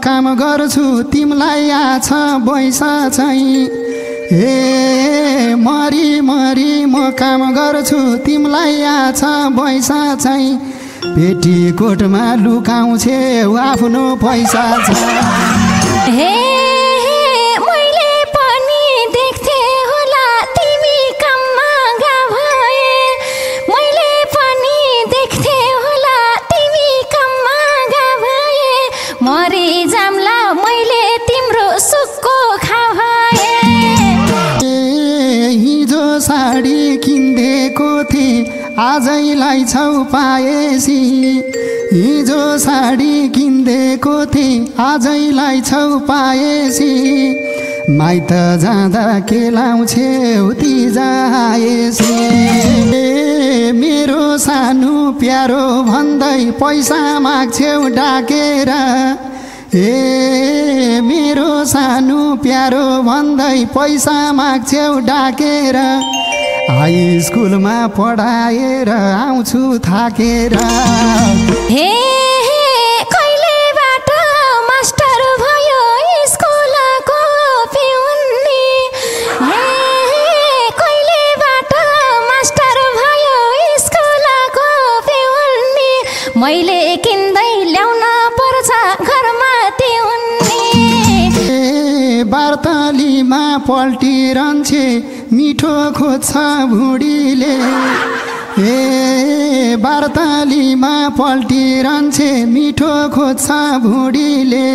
काम गर्छु तिमलाई आछ पैसा चाहिँ हे मरी मरी म काम गर्छु तिमलाई आछ पैसा चाहिँ पेटीकोटमा लुकाउँछे आफ्नो पैसा छ हे मैले पनि देख्थे होला तिमी काममा गए मैले पनि देख्थे होला तिमी काममा गए मरी जाम्ला मैले तिम्रो सुक्को खाए हिजो साडी किन्देको थिएँ आजैलाई छौ पाएसी हिजो साडी किन्देको थिएँ आजैलाई छौ पाएसी माइत जाँदा के लाउँछेउ ती जाएसी मेरो सानो प्यारो भन्दै पैसा माग्छेउ डाकेर ए मेरो सानो प्यारो भन्दै पैसा माग्छेउ डाकेर हाई स्कुलमा पढाएर आउँछु थाकेर हे कहिलेबाट मास्टर भयो स्कुलको पिउनी हे कहिलेबाट मास्टर भयो स्कुलको पिउनी मैले किन्दै ल्याउन पर्छ घरमा तिउनी बार्तालीमा पल्टिरहन्छे मिठो खोज्छ भुडीले ए बार्तालीमा पल्टिरहन्छे मिठो खोज्छ भुडीले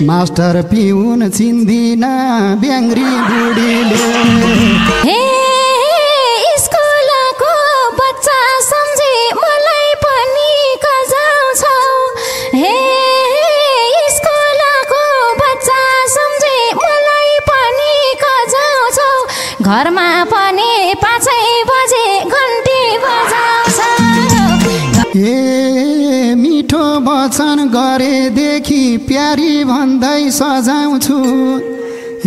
मास्टर पिउन चिन्दिन ब्याङ्ग्री बुढीले हे स्कुलको बच्चा सम्झे मलाई पनि कजाउँछौ हे स्कुलको बच्चा सम्झे मलाई पनि कजाउँछौ घरमा पनि 5 बजे घन्टी बजाउँछ ए मिठो वचन गरेदेखि प्यारी भन्दै सजाउँछु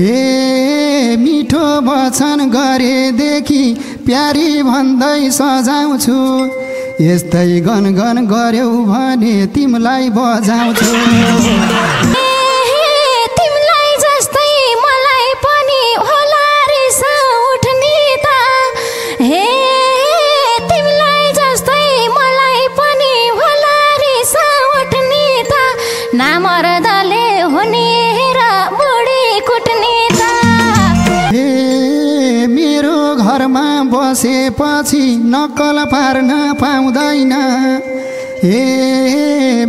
ए मिठो वचन गरेदेखि प्यारी भन्दै सजाउँछु यस्तै गनगन गर्यौ भने तिमीलाई बजाउँछु नामर्दले हुने र बुढी कुट्ने त हे मेरो घरमा बसेपछि नक्कल पार्न पाउँदैन हे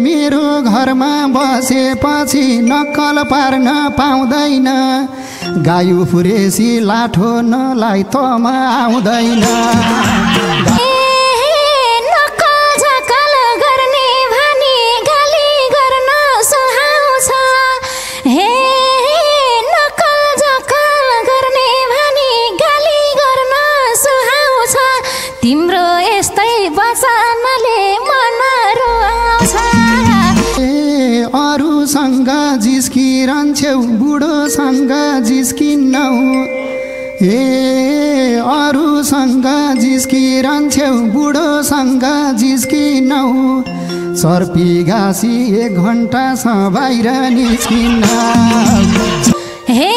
मेरो घरमा बसेपछि नक्कल पार्न पाउँदैन गायु फुरेसी लाठो नलाई तमा आउँदैन तिम्रो यस्तै वचनले मन रुवाउँछ अरूसँग जिस्किरहन्छौ बुढोसँग जिस्किन्नौ ए अरूसँग जिस्किरहन्छौ बुढोसँग जिस्किन्नौ सर्पी घाँसी 1 घन्टासम्म बाहिर निस्किन्न हे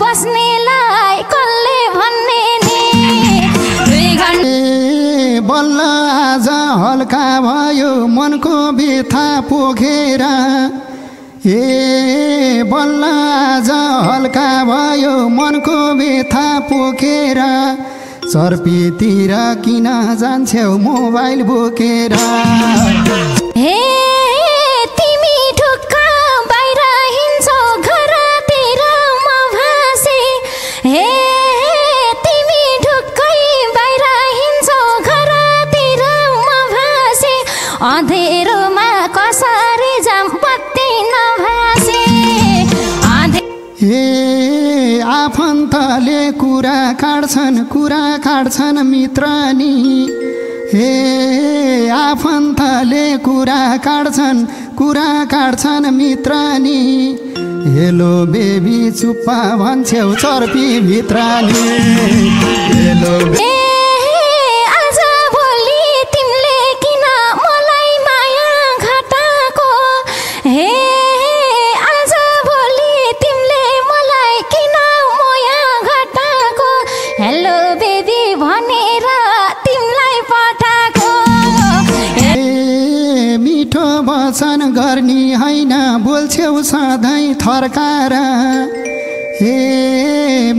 बस्नेलाई कसले भन्ने नि 2 घन्टा बल्ल आज हल्का भयो मनको व्यथा पोखेर ए बल्ल आज हल्का भयो मनको व्यथा पोखेर सर्पीतिर किन जान्छौ मोबाइल बोकेर हे तिमी ढुक्क बाहिर हिँड्छौ घरतिर म भासे हे तिमी ढुक्कै बाहिर हिँड्छौ घरतिर म भासे अँधेरोमा कसरी जाम बत्ती नभासे हे आफन्तले कुरा काट्छन् मित्रनी हे आफन्तले कुरा कुरा काट्छन् मित्रानी हेलो बेबी चुप्पा भन्छौ चर्पी भित्रानी हेलो आज भोलि तिमीले किन मलाई माया घटाको हे आज भोलि तिमीले मलाई किन माया घटाको हेलो बेबी भनेर तिमीलाई पठाको मिठो वचन गर्ने हैन बोल्छौ सधैँ थर्काएर हे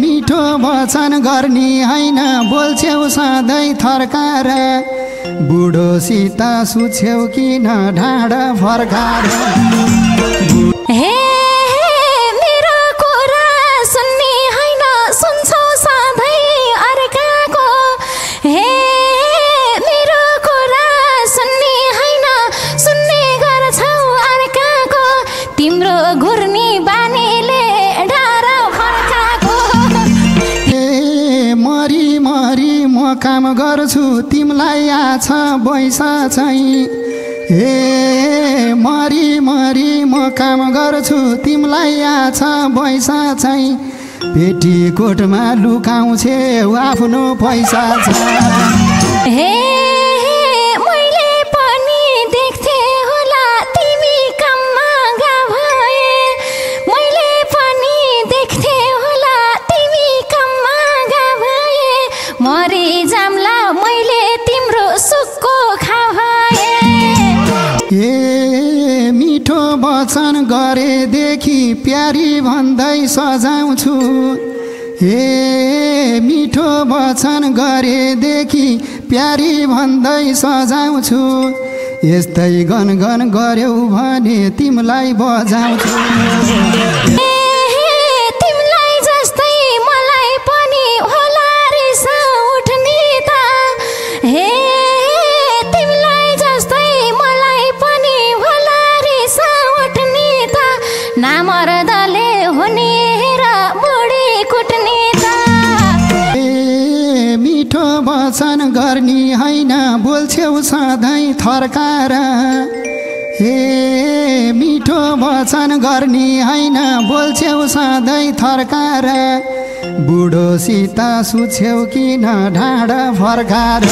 मिठो वचन गर्ने हैन बोल्छौ सधैँ थर्काएर बुढोसित सुछ्यौ किन ढाडा फर्काएर हे मेरो कुरा सुन्ने हैन सुन्छौ सधैँ अर्काको हे मेरो कुरा सुन्ने हैन सुन्ने गर्छौ अर्काको तिम्रो घुर्नी बानीले ढाडा फर्काको मरी मरी म काम गर्छु तिमीलाई आछ पैसा चाहिँ हे मरी मरी म काम गर्छु तिमीलाई आछ पैसा चाहिँ पेटीकोटमा लुकाउँछौ आफ्नो पैसा छ हे मैले पनि देख्थे होला तिमी काममा गए मैले पनि देख्थे होला तिमी काममा गए मरि जाम्ला मैले तिम्रो सुक्को खाए ए मिठो वचन गरेदेखि प्यारी भन्दै सजाउँछु हे मिठो वचन गरेदेखि प्यारी भन्दै सजाउँछु यस्तै गनगन गर्यौ भने तिमीलाई बजाउँछु तिमीलाई जस्तै मलाई पनि होला रिस उठ्ने त हे तिमीलाई जस्तै मलाई पनि होला रिस उठ्ने त नामर्दले हुने र बुढी कुट्ने त मिठो वचन गर्ने हैन बोल्छौ सधैँ थर्काएर हे मिठो वचन गर्ने हैन बोल्छौ सधैँ थर्काएर बुढोसित सुछ्यौ किन ढाडा फर्काएर